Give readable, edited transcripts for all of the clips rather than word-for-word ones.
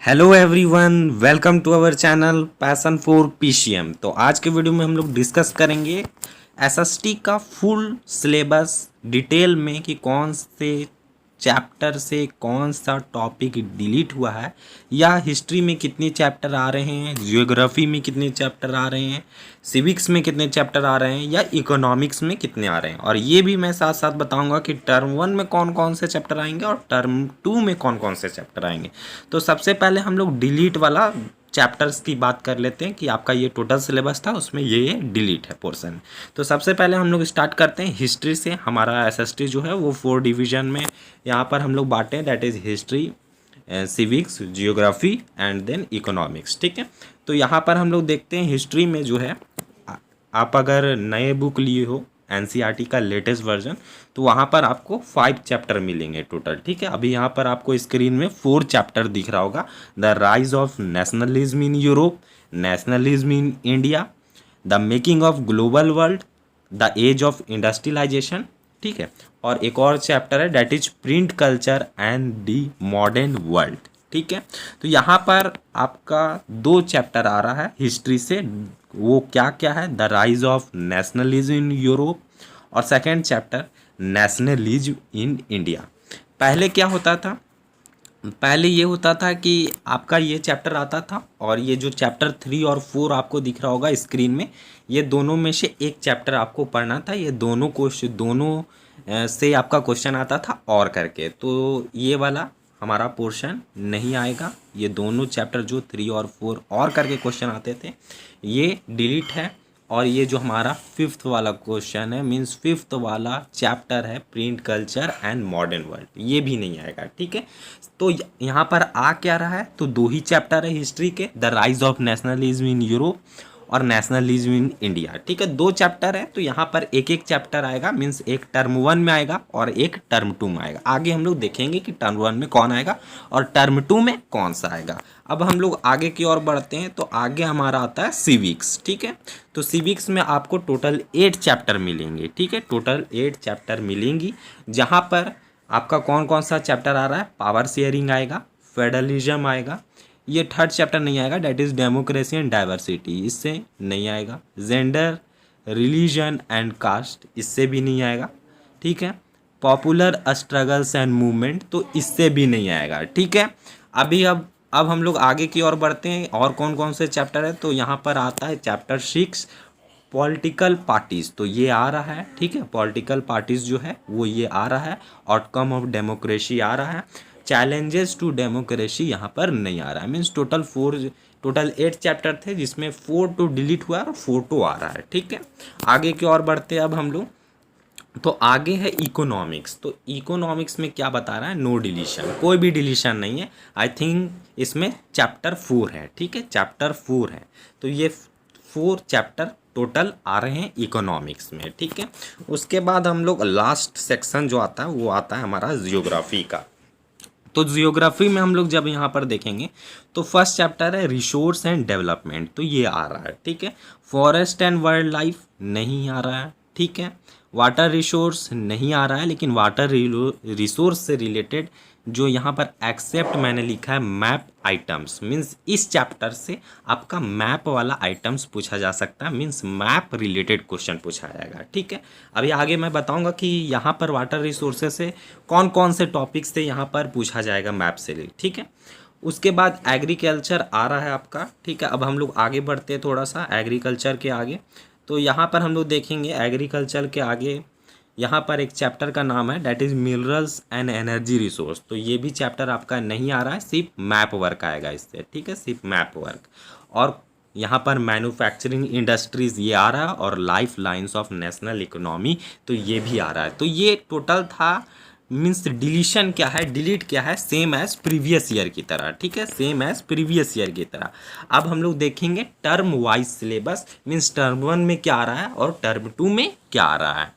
Hello everyone, welcome to our channel passion for PCM. तो आज के वीडियो में हम लोग डिस्कस करेंगे एसएसटी का फुल सिलेबस डिटेल में कि कौन से चैप्टर से कौन सा टॉपिक डिलीट हुआ है, या हिस्ट्री में कितने चैप्टर आ रहे हैं, जियोग्राफी में कितने चैप्टर आ रहे हैं, सिविक्स में कितने चैप्टर आ रहे हैं, या इकोनॉमिक्स में कितने आ रहे हैं। और ये भी मैं साथ साथ बताऊंगा कि टर्म 1 में कौन कौन से चैप्टर आएंगे और टर्म 2 में कौन कौन से चैप्टर आएंगे। तो सबसे पहले हम लोग डिलीट वाला चैप्टर्स की बात कर लेते हैं कि आपका ये टोटल सिलेबस था, उसमें ये डिलीट है पोर्शन। तो सबसे पहले हम लोग स्टार्ट करते हैं हिस्ट्री से। हमारा एसएसटी जो है वो 4 डिवीजन में यहाँ पर हम लोग बांटे, that is history, civics, geography and then economics. ठीक है, तो यहाँ पर हम लोग देखते हैं हिस्ट्री में जो है, आप अगर नए बुक लिए हो एनसीईआरटी का लेटेस्ट वर्जन, तो वहाँ पर आपको 5 चैप्टर मिलेंगे टोटल। ठीक है, अभी यहाँ पर आपको स्क्रीन में 4 चैप्टर दिख रहा होगा। The rise of nationalism in Europe, nationalism in India, the making of global world, the age of industrialisation. ठीक है, और एक और चैप्टर है that is print culture and the modern world. ठीक है, तो यहाँ पर आपका 2 चैप्टर आ रहा है हिस्ट्री से। वो क्या क्या है? The rise of nationalism in Europe, और second chapter nationalism in India. पहले क्या होता था? पहले ये होता था कि आपका ये चैप्टर आता था, और ये जो चैप्टर 3 और 4 आपको दिख रहा होगा स्क्रीन में, ये दोनों में से एक चैप्टर आपको पढ़ना था। ये दोनों से आपका क्वेश्चन आता था और करके। तो ये वाला हमारा पोर्शन नहीं आएगा। ये दोनों चैप्टर जो 3 और 4 और करके क्वेश्चन आते थे, ये डिलीट है। और ये जो हमारा 5th वाला क्वेश्चन है, मीन्स 5th वाला चैप्टर है print culture and modern world, ये भी नहीं आएगा। ठीक है, तो यहाँ पर आ क्या रहा है? तो 2 ही चैप्टर है हिस्ट्री के, the rise of nationalism in Europe और नेशनलिज्म इन इंडिया। ठीक है, 2 चैप्टर है, तो यहाँ पर एक एक चैप्टर आएगा, मीन्स एक टर्म 1 में आएगा और एक टर्म 2 में आएगा। आगे हम लोग देखेंगे कि टर्म 1 में कौन आएगा और टर्म 2 में कौन सा आएगा। अब हम लोग आगे की ओर बढ़ते हैं, तो आगे हमारा आता है सिविक्स। ठीक है, तो सिविक्स में आपको टोटल 8 चैप्टर मिलेंगे। ठीक है, टोटल 8 चैप्टर मिलेंगी, जहाँ पर आपका कौन कौन सा चैप्टर आ रहा है? पावर शेयरिंग आएगा, फेडरलिज्म आएगा, ये 3rd चैप्टर नहीं आएगा, that is democracy and diversity, इससे नहीं आएगा। जेंडर, रिलीजन एंड कास्ट, इससे भी नहीं आएगा। ठीक है, पॉपुलर स्ट्रगल्स एंड मूवमेंट, तो इससे भी नहीं आएगा। ठीक है, अब हम लोग आगे की ओर बढ़ते हैं, और कौन कौन से चैप्टर है? तो यहाँ पर आता है चैप्टर 6 पॉलिटिकल पार्टीज़, तो ये आ रहा है। ठीक है, पॉलिटिकल पार्टीज़ जो है वो ये आ रहा है। आउटकम ऑफ डेमोक्रेसी आ रहा है। चैलेंजेस टू डेमोक्रेसी यहाँ पर नहीं आ रहा है। मीन्स टोटल 8 चैप्टर थे, जिसमें 4 तो डिलीट हुआ और 4 तो आ रहा है। ठीक है, आगे की ओर बढ़ते हैं अब हम लोग। तो आगे है इकोनॉमिक्स। तो इकोनॉमिक्स में क्या बता रहा है? नो डिलीशन, कोई भी डिलीशन नहीं है। आई थिंक इसमें चैप्टर 4 है। ठीक है, चैप्टर 4 है, तो ये 4 चैप्टर टोटल आ रहे हैं इकोनॉमिक्स में। ठीक है, उसके बाद हम लोग लास्ट सेक्शन जो आता है वो आता है हमारा जियोग्राफी का। तो जियोग्राफी में हम लोग जब यहाँ पर देखेंगे, तो फर्स्ट चैप्टर है रिसोर्स एंड डेवलपमेंट, तो ये आ रहा है। ठीक है, फॉरेस्ट एंड वाइल्ड लाइफ नहीं आ रहा है। ठीक है, वाटर रिसोर्स नहीं आ रहा है, लेकिन वाटर रिसोर्स से रिलेटेड जो यहाँ पर एक्सेप्ट मैंने लिखा है मैप आइटम्स, मीन्स इस चैप्टर से आपका मैप वाला आइटम्स पूछा जा सकता है, मीन्स मैप रिलेटेड क्वेश्चन पूछा जाएगा। ठीक है, अभी आगे मैं बताऊंगा कि यहाँ पर वाटर रिसोर्सेज से कौन कौन से टॉपिक्स से यहाँ पर पूछा जाएगा मैप से। ठीक है, उसके बाद एग्रीकल्चर आ रहा है आपका। ठीक है, अब हम लोग आगे बढ़ते हैं थोड़ा सा एग्रीकल्चर के आगे। तो यहाँ पर हम लोग देखेंगे एग्रीकल्चर के आगे, यहाँ पर एक चैप्टर का नाम है that is minerals and energy resource, तो ये भी चैप्टर आपका नहीं आ रहा है, सिर्फ मैप वर्क आएगा इससे। ठीक है, सिर्फ मैप वर्क। और यहाँ पर मैन्युफैक्चरिंग इंडस्ट्रीज़ ये आ रहा है, और life lines of national economy, तो ये भी आ रहा है। तो ये टोटल था। मीन्स डिलीशन क्या है, डिलीट क्या है? सेम एज प्रीवियस ईयर की तरह। ठीक है, सेम एज प्रीवियस ईयर की तरह। अब हम लोग देखेंगे term wise syllabus, means term 1 में क्या आ रहा है और टर्म 2 में क्या आ रहा है।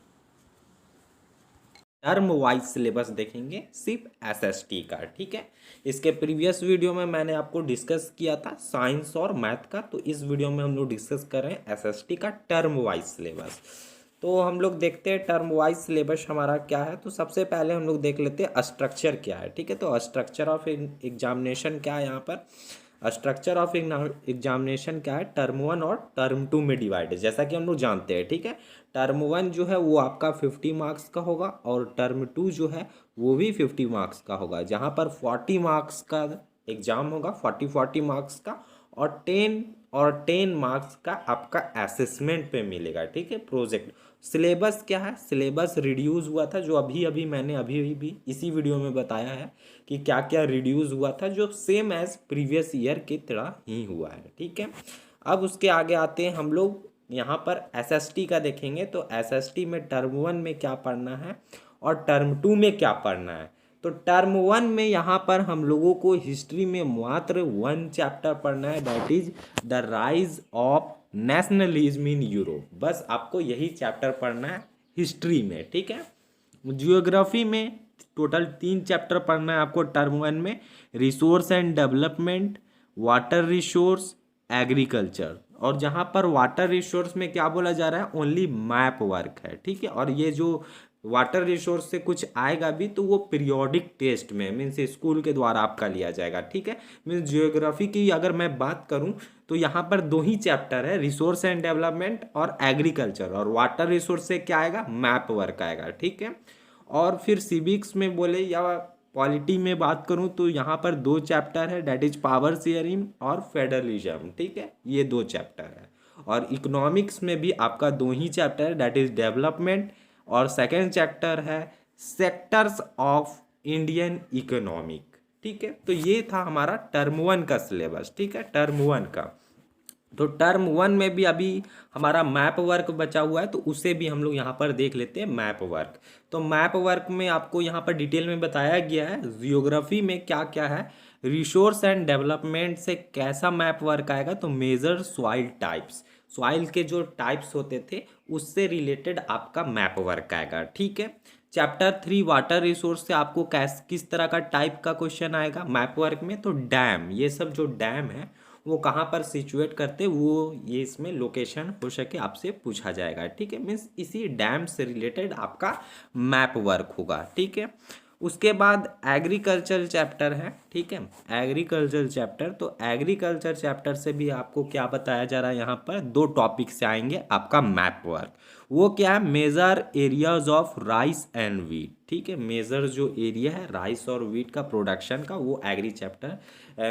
टर्म वाइज सिलेबस देखेंगे सिर्फ एसएसटी का। ठीक है, इसके प्रीवियस वीडियो में मैंने आपको डिस्कस किया था साइंस और मैथ का, तो इस वीडियो में हम लोग डिस्कस कर रहे हैं एसएसटी का टर्म वाइज सिलेबस। तो हम लोग देखते हैं टर्म वाइज सिलेबस हमारा क्या है। तो सबसे पहले हम लोग देख लेते हैं स्ट्रक्चर क्या है, ठीक है। तो स्ट्रक्चर ऑफ एग्जामिनेशन क्या है यहाँ पर, स्ट्रक्चर ऑफ एग्जामिनेशन क्या है, टर्म 1 और टर्म 2 में डिवाइड है, जैसा कि हम लोग जानते हैं, ठीक है। टर्म 1 जो है वो आपका 50 मार्क्स का होगा और टर्म 2 जो है वो भी 50 मार्क्स का होगा, जहाँ पर 40 मार्क्स का एग्जाम होगा, 40 मार्क्स का, और 10 मार्क्स का आपका असेसमेंट पे मिलेगा, ठीक है। प्रोजेक्ट सिलेबस क्या है, सिलेबस रिड्यूस हुआ था, जो अभी अभी मैंने अभी भी इसी वीडियो में बताया है कि क्या क्या रिड्यूस हुआ था, जो सेम एज प्रीवियस ईयर की तरह ही हुआ है, ठीक है। अब उसके आगे आते हैं हम लोग यहाँ पर एसएसटी का देखेंगे। तो एसएसटी में टर्म 1 में क्या पढ़ना है और टर्म 2 में क्या पढ़ना है। तो टर्म 1 में यहाँ पर हम लोगों को हिस्ट्री में मात्र 1 चैप्टर पढ़ना है, that is the rise of nationalism in Europe. बस आपको यही चैप्टर पढ़ना है हिस्ट्री में, ठीक है। जियोग्राफी में टोटल 3 चैप्टर पढ़ना है आपको टर्म 1 में, resource and development, water resource, agriculture. और जहाँ पर वाटर रिसोर्स में क्या बोला जा रहा है, ओनली मैप वर्क है, ठीक है। और ये जो वाटर रिसोर्स से कुछ आएगा भी तो वो पीरियोडिक टेस्ट में मीन्स स्कूल के द्वारा आपका लिया जाएगा, ठीक है। मीन्स जियोग्राफी की अगर मैं बात करूं तो यहाँ पर 2 ही चैप्टर है, रिसोर्स एंड डेवलपमेंट और एग्रीकल्चर, और वाटर रिसोर्स से क्या आएगा, मैप वर्क आएगा, ठीक है। और फिर सिविक्स में बोले या पॉलिटी में बात करूं तो यहाँ पर 2 चैप्टर है, डेट इज पावर शेयरिंग और फेडरलिज्म, ठीक है, ये 2 चैप्टर है। और इकोनॉमिक्स में भी आपका 2 ही चैप्टर है, डेट इज डेवलपमेंट, और सेकेंड चैप्टर है सेक्टर्स ऑफ इंडियन इकोनॉमिक, ठीक है। तो ये था हमारा टर्म 1 का सिलेबस, ठीक है, टर्म 1 का। तो टर्म 1 में भी अभी हमारा मैप वर्क बचा हुआ है, तो उसे भी हम लोग यहाँ पर देख लेते हैं मैप वर्क। तो मैप वर्क में आपको यहाँ पर डिटेल में बताया गया है जियोग्राफी में क्या क्या है, रिसोर्स एंड डेवलपमेंट से कैसा मैप वर्क आएगा, तो मेजर सॉइल टाइप्स, सॉइल के जो टाइप्स होते थे उससे रिलेटेड आपका मैप वर्क आएगा, ठीक है। चैप्टर 3 वाटर रिसोर्स से आपको किस तरह का टाइप का क्वेश्चन आएगा मैप वर्क में, तो डैम, ये सब जो डैम है वो कहाँ पर सिचुएट करते, वो ये इसमें लोकेशन हो सके आपसे पूछा जाएगा, ठीक है। मीन्स इसी डैम से रिलेटेड आपका मैप वर्क होगा, ठीक है। उसके बाद एग्रीकल्चर चैप्टर है, ठीक है, एग्रीकल्चर चैप्टर। तो एग्रीकल्चर चैप्टर से भी आपको क्या बताया जा रहा है, यहाँ पर 2 टॉपिक से आएंगे आपका मैप वर्क। वो क्या है, major areas of rice and wheat, ठीक है। मेजर जो एरिया है राइस और वीट का प्रोडक्शन का, वो agri chapter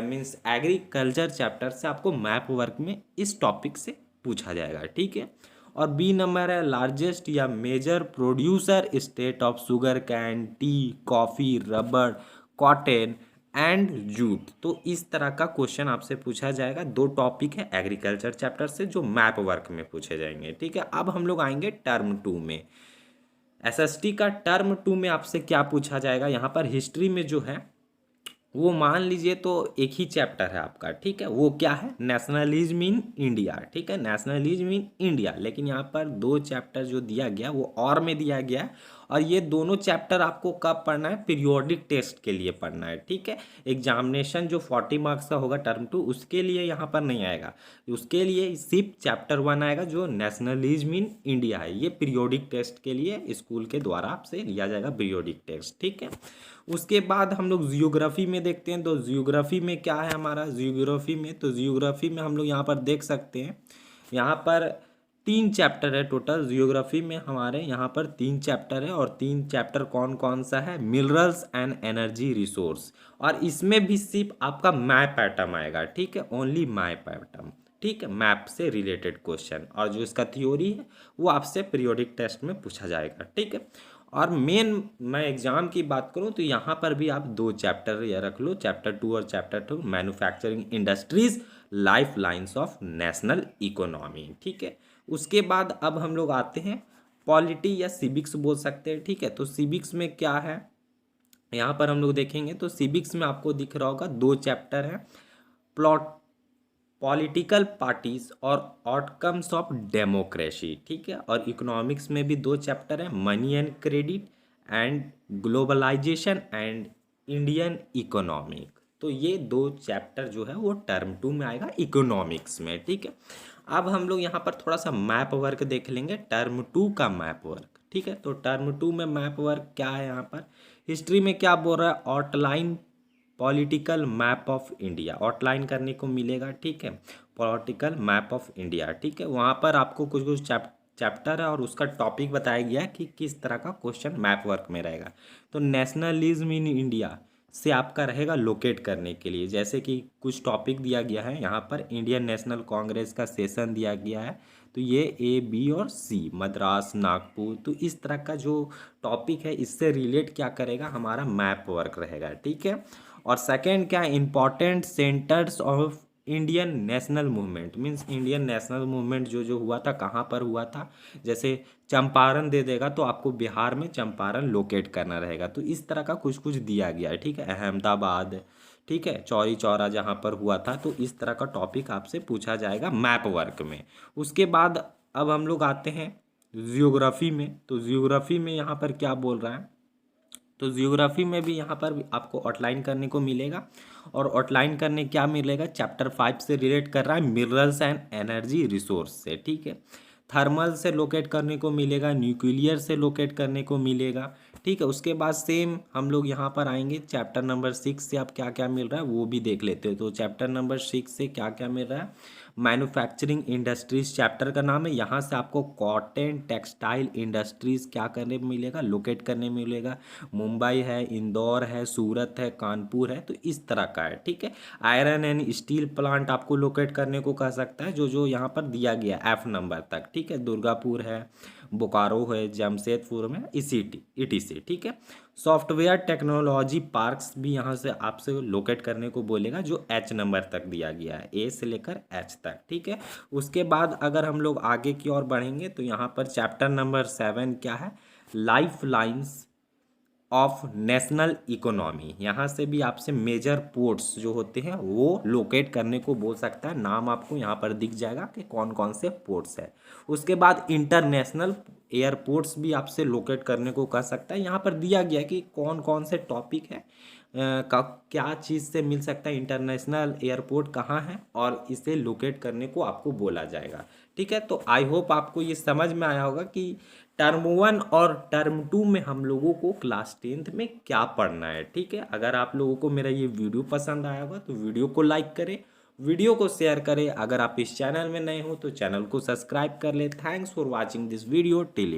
means agriculture chapter से आपको मैप वर्क में इस टॉपिक से पूछा जाएगा, ठीक है। और बी नंबर है लार्जेस्ट या major producer state of sugarcane, tea, coffee, rubber, cotton and jute. तो इस तरह का क्वेश्चन आपसे पूछा जाएगा। 2 टॉपिक है एग्रीकल्चर चैप्टर से जो मैप वर्क में पूछे जाएंगे, ठीक है। अब हम लोग आएंगे टर्म 2 में। एसएसटी का टर्म 2 में आपसे क्या पूछा जाएगा, यहाँ पर हिस्ट्री में जो है वो मान लीजिए तो एक ही चैप्टर है आपका, ठीक है। वो क्या है, नेशनलिज्म इन इंडिया, ठीक है, नेशनलिज्म इन इंडिया। लेकिन यहाँ पर 2 चैप्टर जो दिया गया वो और में दिया गया है, और ये दोनों चैप्टर आपको कब पढ़ना है, पीरियोडिक टेस्ट के लिए पढ़ना है, ठीक है। एग्जामिनेशन जो 40 मार्क्स का होगा टर्म 2 उसके लिए यहाँ पर नहीं आएगा, उसके लिए सिर्फ चैप्टर 1 आएगा जो नेशनलिज्म इन इंडिया है। ये पीरियोडिक टेस्ट के लिए स्कूल के द्वारा आपसे लिया जाएगा पीरियोडिक टेस्ट, ठीक है। उसके बाद हम लोग जियोग्राफी में देखते हैं। तो जियोग्राफी में क्या है हमारा, जियोग्राफी में, तो जियोग्राफी में हम लोग यहाँ पर देख सकते हैं, यहाँ पर 3 चैप्टर है टोटल जियोग्राफी में, हमारे यहाँ पर 3 चैप्टर है। और 3 चैप्टर कौन कौन सा है, मिनरल्स एंड एनर्जी रिसोर्स, और इसमें भी सिर्फ आपका मैप पैटर्न आएगा, ठीक है, ओनली मैप पैटर्न, ठीक है, मैप से रिलेटेड क्वेश्चन। और जो इसका थ्योरी है वो आपसे पीरियोडिक टेस्ट में पूछा जाएगा, ठीक है। और मेन मैं एग्जाम की बात करूं तो यहाँ पर भी आप 2 चैप्टर या रख लो, चैप्टर 2 और chapter 2 manufacturing industries life lines of national economy, ठीक है। उसके बाद अब हम लोग आते हैं पॉलिटी या सिविक्स बोल सकते हैं, ठीक है। तो सिविक्स में क्या है, यहाँ पर हम लोग देखेंगे तो सिविक्स में आपको दिख रहा होगा 2 चैप्टर है, प्लॉट पॉलिटिकल पार्टीज और आउटकम्स ऑफ डेमोक्रेसी, ठीक है। और इकोनॉमिक्स में भी 2 चैप्टर है, money and credit and globalisation and Indian economic. तो ये 2 चैप्टर जो है वो टर्म 2 में आएगा इकोनॉमिक्स में, ठीक है। अब हम लोग यहाँ पर थोड़ा सा मैप वर्क देख लेंगे, टर्म 2 का मैप वर्क। ठीक है, तो टर्म 2 में मैप वर्क क्या है, यहाँ पर हिस्ट्री में क्या बोल रहा है, outline political map of India, outline करने को मिलेगा। ठीक है, पॉलिटिकल मैप ऑफ इंडिया। ठीक है, वहाँ पर आपको कुछ कुछ चैप्टर है और उसका टॉपिक बताया गया है कि किस तरह का क्वेश्चन मैप वर्क में रहेगा। तो नेशनलिज्म इन इंडिया से आपका रहेगा लोकेट करने के लिए, जैसे कि कुछ टॉपिक दिया गया है यहाँ पर, इंडियन नेशनल कांग्रेस का सेशन दिया गया है, तो ये ए बी और सी, मद्रास नागपुर, तो इस तरह का जो टॉपिक है इससे रिलेट क्या करेगा, हमारा मैप वर्क रहेगा। ठीक है, और सेकंड क्या, important centres of Indian national movement, means Indian national movement जो जो हुआ था कहाँ पर हुआ था, जैसे चंपारण दे देगा तो आपको बिहार में चंपारण लोकेट करना रहेगा, तो इस तरह का कुछ कुछ दिया गया है। ठीक है, अहमदाबाद, ठीक है, चौरी चौरा जहाँ पर हुआ था, तो इस तरह का टॉपिक आपसे पूछा जाएगा मैप वर्क में। उसके बाद अब हम लोग आते हैं जियोग्राफी में, तो जियोग्राफी में यहाँ पर क्या बोल रहा है, तो जियोग्राफी में भी यहाँ पर आपको आउटलाइन करने को मिलेगा, और आउटलाइन करने क्या मिलेगा, चैप्टर 5 से रिलेट कर रहा है मिनरल्स एंड एनर्जी रिसोर्स से। ठीक है, थर्मल से लोकेट करने को मिलेगा, न्यूक्लियर से लोकेट करने को मिलेगा। ठीक है, उसके बाद सेम हम लोग यहाँ पर आएंगे चैप्टर नंबर 6 से आप क्या क्या मिल रहा है वो भी देख लेते हो। तो चैप्टर नंबर 6 से क्या क्या मिल रहा है, मैन्युफैक्चरिंग इंडस्ट्रीज चैप्टर का नाम है, यहाँ से आपको कॉटन टेक्सटाइल इंडस्ट्रीज क्या करने में मिलेगा, लोकेट करने में मिलेगा। मुंबई है, इंदौर है, सूरत है, कानपुर है, तो इस तरह का है। ठीक है, आयरन एंड स्टील प्लांट आपको लोकेट करने को कह सकता है, जो जो यहाँ पर दिया गया F नंबर तक। ठीक है, दुर्गापुर है, बोकारो है, जमशेदपुर में, ETC। ठीक है, सॉफ्टवेयर टेक्नोलॉजी पार्क्स भी यहाँ से आपसे लोकेट करने को बोलेगा, जो H नंबर तक दिया गया है, A से लेकर H तक। ठीक है, उसके बाद अगर हम लोग आगे की ओर बढ़ेंगे तो यहाँ पर चैप्टर नंबर 7 क्या है, life lines of national economy, यहाँ से भी आपसे मेजर पोर्ट्स जो होते हैं वो लोकेट करने को बोल सकता है, नाम आपको यहाँ पर दिख जाएगा कि कौन कौन से पोर्ट्स है। उसके बाद इंटरनेशनल एयरपोर्ट्स भी आपसे लोकेट करने को कह सकता है, यहाँ पर दिया गया कि कौन कौन से टॉपिक है का क्या चीज़ से मिल सकता है, इंटरनेशनल एयरपोर्ट कहाँ है, और इसे लोकेट करने को आपको बोला जाएगा। ठीक है, तो आई होप आपको ये समझ में आया होगा कि टर्म 1 और टर्म 2 में हम लोगों को क्लास 10th में क्या पढ़ना है। ठीक है, अगर आप लोगों को मेरा ये वीडियो पसंद आया होगा तो वीडियो को लाइक करें, वीडियो को शेयर करें, अगर आप इस चैनल में नए हो तो चैनल को सब्सक्राइब कर ले। Thanks for watching this video till